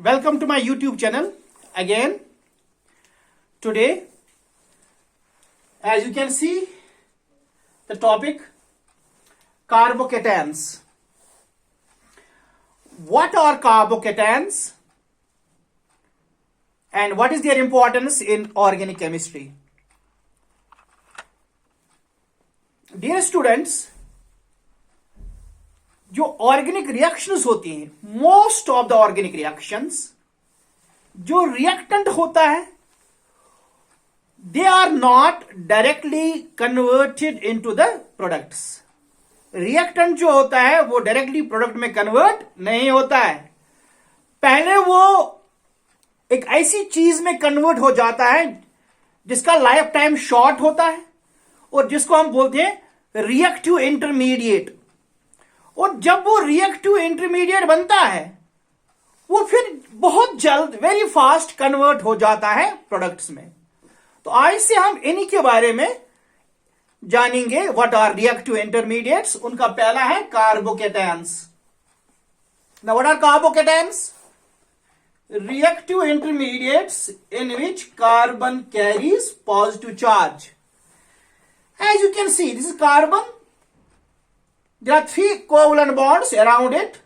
Welcome to my YouTube channel again. Today, as you can see, the topic carbocations. What are carbocations and what is their importance in organic chemistry? Dear students, जो organic reactions होती हैं, most of the organic reactions, जो reactant होता है, they are not directly converted into the products. Reactant जो होता है वो डायरेक्टली प्रोडक्ट में कन्वर्ट नहीं होता है. पहले वो एक ऐसी चीज में कन्वर्ट हो जाता है जिसका लाइफ टाइम शॉर्ट होता है और जिसको हम बोलते हैं रिएक्टिव इंटरमीडिएट. और जब वो रिएक्टिव इंटरमीडिएट बनता है वो फिर बहुत जल्द वेरी फास्ट कन्वर्ट हो जाता है प्रोडक्ट्स में. तो आज से हम इन्हीं के बारे में जानेंगे. What are reactive intermediates. उनका पहला है carbocations. Now what are carbocations? Reactive intermediates in which carbon carries positive charge. As you can see, this is carbon. There are 3 covalent bonds around it.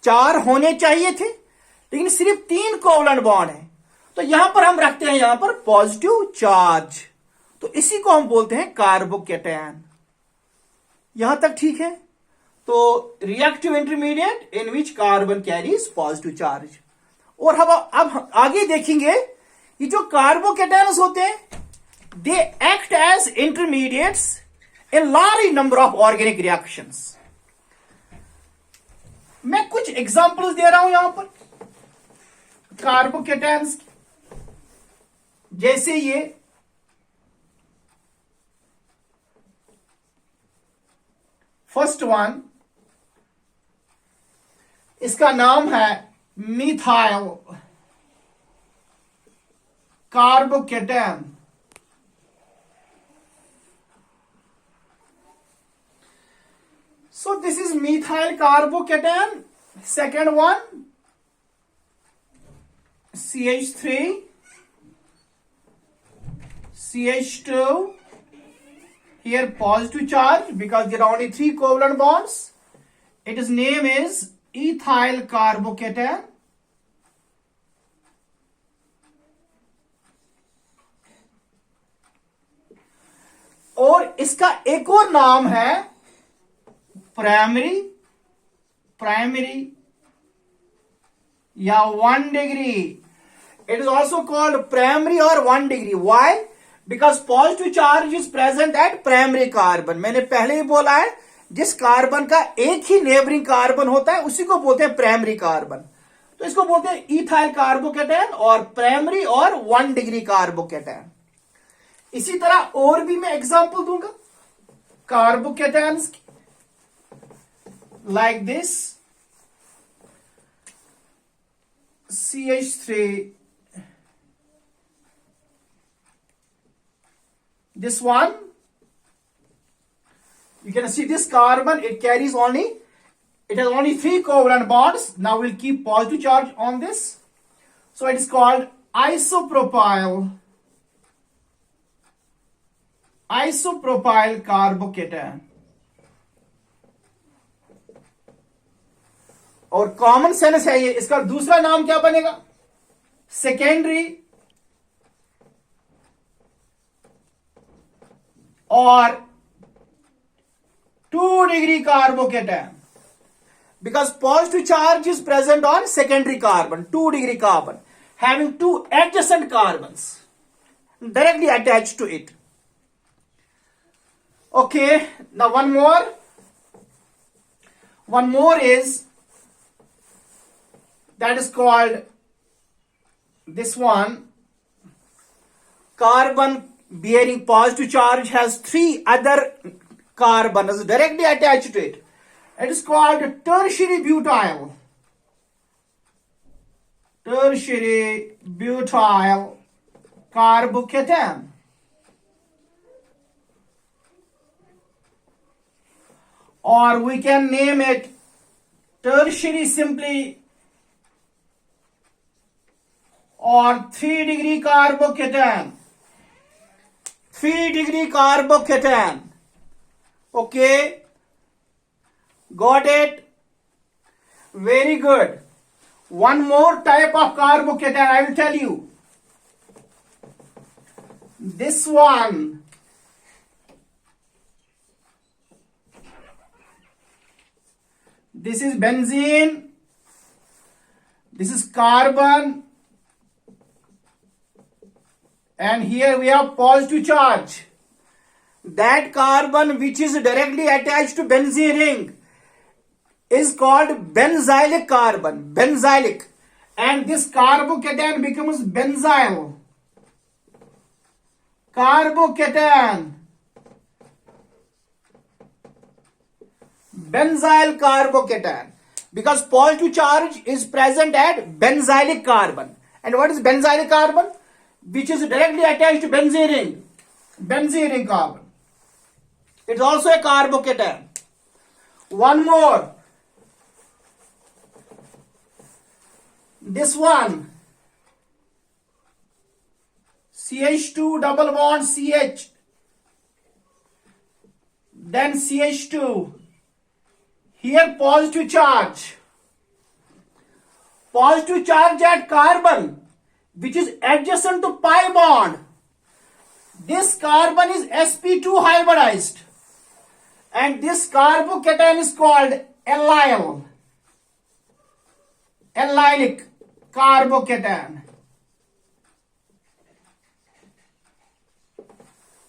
4 होने चाहिए थे लेकिन सिर्फ 3 कोवलेंट बॉन्ड है. तो यहां पर हम रखते हैं यहां पर पॉजिटिव चार्ज. तो इसी को हम बोलते हैं कार्बोकेटैन. यहां तक ठीक है. तो reactive intermediate in which carbon carries positive charge. और अब आगे देखेंगे ये जो कार्बोकेटैन्स होते हैं they act as intermediates in large number of organic reactions. मैं कुछ एग्जांपल्स दे रहा हूं यहां पर कार्बोकेटेंस. जैसे ये फर्स्ट वन, इसका नाम है methyl कार्बोकेटेन. So this is methyl carbocation. Second one, CH3, CH2. Here positive charge because there are only 3 covalent bonds. Its name is ethyl carbocation. और इसका एक और नाम है प्राइमरी या 1 degree. It is also called primary और 1 degree. Why? Because positive charge is present at primary carbon. मैंने पहले ही बोला है जिस कार्बन का एक ही नेबरिंग कार्बन होता है उसी को बोलते हैं प्राइमरी कार्बन. तो इसको बोलते हैं इथाइल कार्बोकेटैन और प्राइमरी और 1 डिग्री कार्बोकेटैन. इसी तरह और भी मैं एग्जांपल दूंगा कार्बोकेटैन्स की. Like this, CH3, this one, you can see this carbon, it has only 3 covalent bonds. Now we'll keep positive charge on this. So it is called isopropyl carbocation. और common sense है ये. इसका दूसरा नाम क्या बनेगा? सेकेंडरी और 2 degree carbocation. Because positive charge is present on secondary carbon, 2 degree carbon, having 2 adjacent carbons directly attached to it. Okay, now one more is that is called this one. Carbon bearing positive charge has 3 other carbons directly attached to it. It is called tertiary butyl carbocation. Or we can name it tertiary simply और 3 degree कार्बोकेटन, 3 degree कार्बोकेटन. Okay, got it? Very good. One more type of carbocation I will tell you. This one. This is benzene. This is carbon. And here we have positive charge. That carbon which is directly attached to benzene ring is called benzylic carbon, benzylic, and this carbocation becomes benzyl, carbocation, benzyl carbocation, because positive charge is present at benzylic carbon. And what is benzylic carbon? Which is directly attached to benzene ring carbon. It's also a carbocation. One more. This one. CH2 double bond CH. Then CH2. Here positive charge. Positive charge at carbon, which is adjacent to pi bond. This carbon is sp2 hybridized. And this carbocation is called allyl. Allylic carbocation.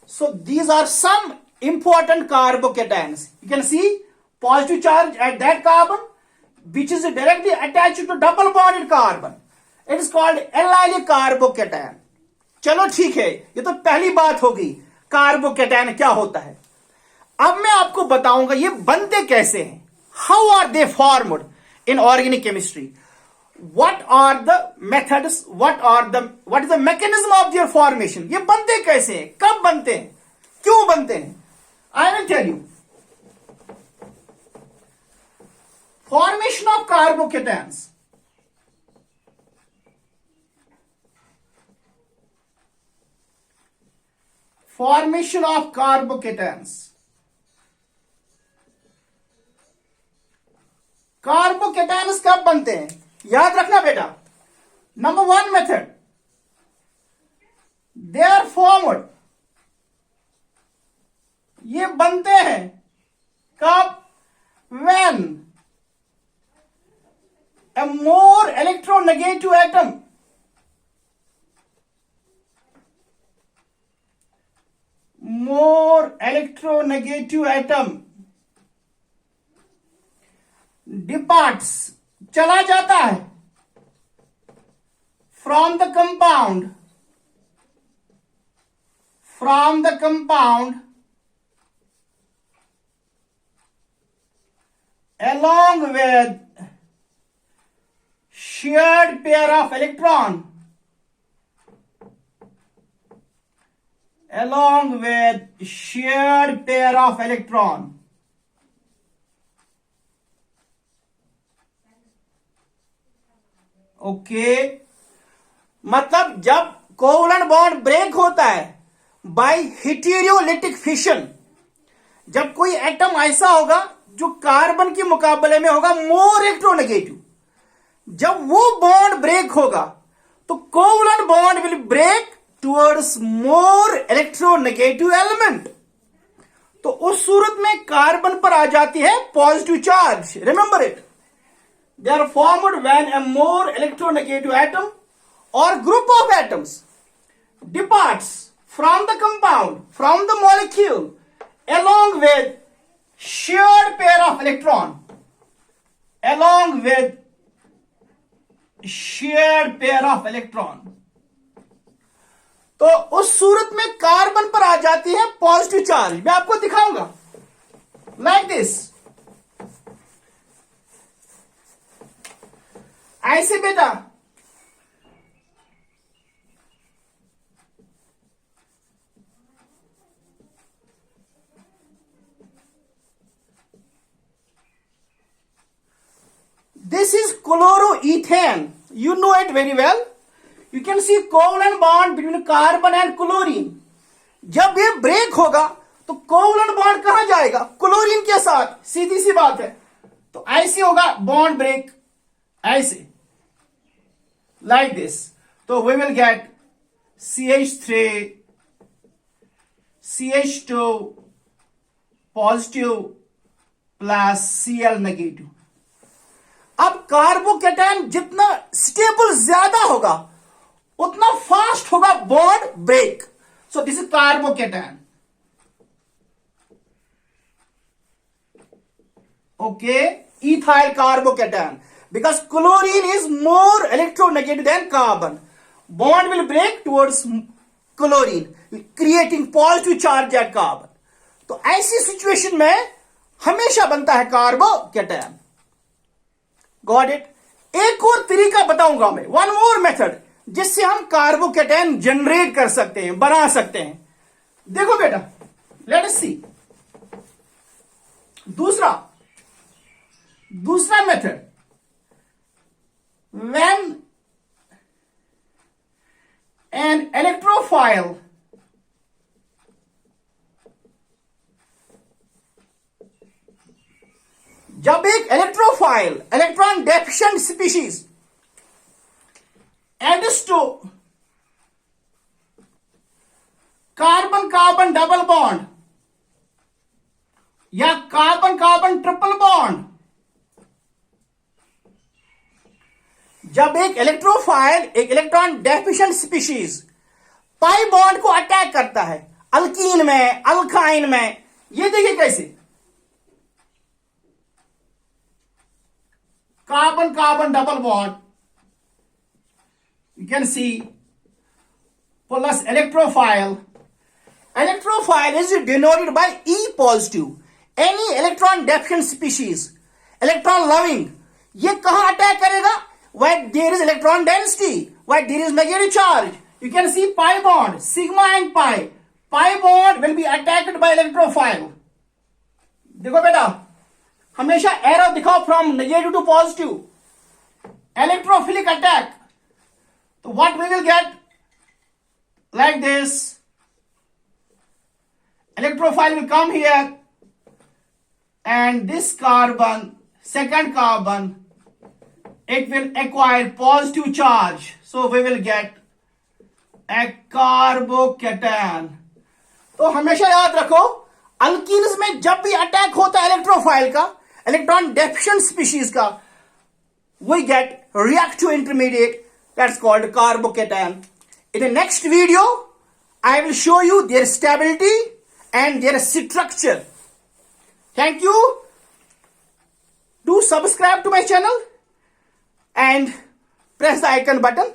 So these are some important carbocations. You can see positive charge at that carbon, which is directly attached to double bonded carbon. It is called allylic carbocation. चलो ठीक है, ये तो पहली बात होगी carbocation क्या होता है. अब मैं आपको बताऊंगा ये बनते कैसे हैं. How are they formed in organic chemistry, what are the methods, what is the mechanism of their formation. ये बनते कैसे हैं, कब बनते हैं, क्यों बनते हैं. I will tell you. Formation of carbocations. Formation of carbocations. Carbocations कब बनते हैं, याद रखना बेटा. Number 1 method, they are formed. ये बनते हैं कब, when a more electronegative atom departs, चला जाता है from the compound along with shared pair of electron, okay. मतलब जब कोवलेंट बॉन्ड ब्रेक होता है बाय हेटेरोलिटिक फिशन, जब कोई एटम ऐसा होगा जो कार्बन के मुकाबले में होगा मोर इलेक्ट्रोनेगेटिव, जब वो बॉन्ड ब्रेक होगा तो covalent bond will break towards more electronegative element. तो उस सूरत में कार्बन पर आ जाती है positive charge. Remember it. They are formed when a more electronegative atom or group of atoms departs from the compound, from the molecule, along with shared pair of electron, तो उस सूरत में कार्बन पर आ जाती है पॉजिटिव चार्ज. मैं आपको दिखाऊंगा लाइक दिस. ऐसे बेटा this is chloroethane. You know it very well. you can see covalent bond between carbon and chlorine. जब ये ब्रेक होगा तो कोवलेंट बॉन्ड कहां जाएगा? क्लोरीन के साथ, सीधी सी बात है. तो ऐसे होगा बॉन्ड ब्रेक, ऐसे, like this. तो we will get CH3 CH2 positive plus Cl negative. अब कार्बोकेटायन जितना स्टेबल ज्यादा होगा उतना फास्ट होगा bond break. So this is carbocation. Okay, ethyl carbocation, because chlorine is more electronegative than carbon. Bond will break towards chlorine, creating positive charge at carbon. तो ऐसी situation में हमेशा बनता है कार्बोकेटायन. Got it. एक और तरीका बताऊंगा मैं, वन मोर मेथड, जिससे हम कार्बोकेटायन जनरेट कर सकते हैं, बना सकते हैं. देखो बेटा, लेट अस सी. दूसरा मेथड, when an electrophile जब एक electrophile, electron deficient species adds to carbon carbon double bond या कार्बन कार्बन ट्रिपल बॉन्ड, जब एक इलेक्ट्रोफाइल एक electron deficient species pi bond को अटैक करता है, अल्कीन में, अल्काइन में, ये देखिए कैसे carbon carbon double bond, you can see, plus electrophile. Electrophile is denoted by E positive. Any electron deficient species, electron loving, ये कहां अटैक करेगा? Where there is electron density, where there is negative charge. You can see pi bond, sigma and pi. Pi bond will be attacked by electrophile. देखो बेटा, हमेशा arrow दिखाओ from negative to positive. Electrophilic attack. तो what we will get? Like this. Electrophile will come here and this carbon, second carbon, it will acquire positive charge. So we will get a carbocation. तो हमेशा याद रखो, alkenes में जब भी attack होता है इलेक्ट्रोफाइल का, इलेक्ट्रॉन डेफिशिएंट स्पीशीज का, we get reactive intermediate, that's called carbocation. In the next video, I will show you their stability and their structure. Thank you. Do subscribe to my channel and press the icon button.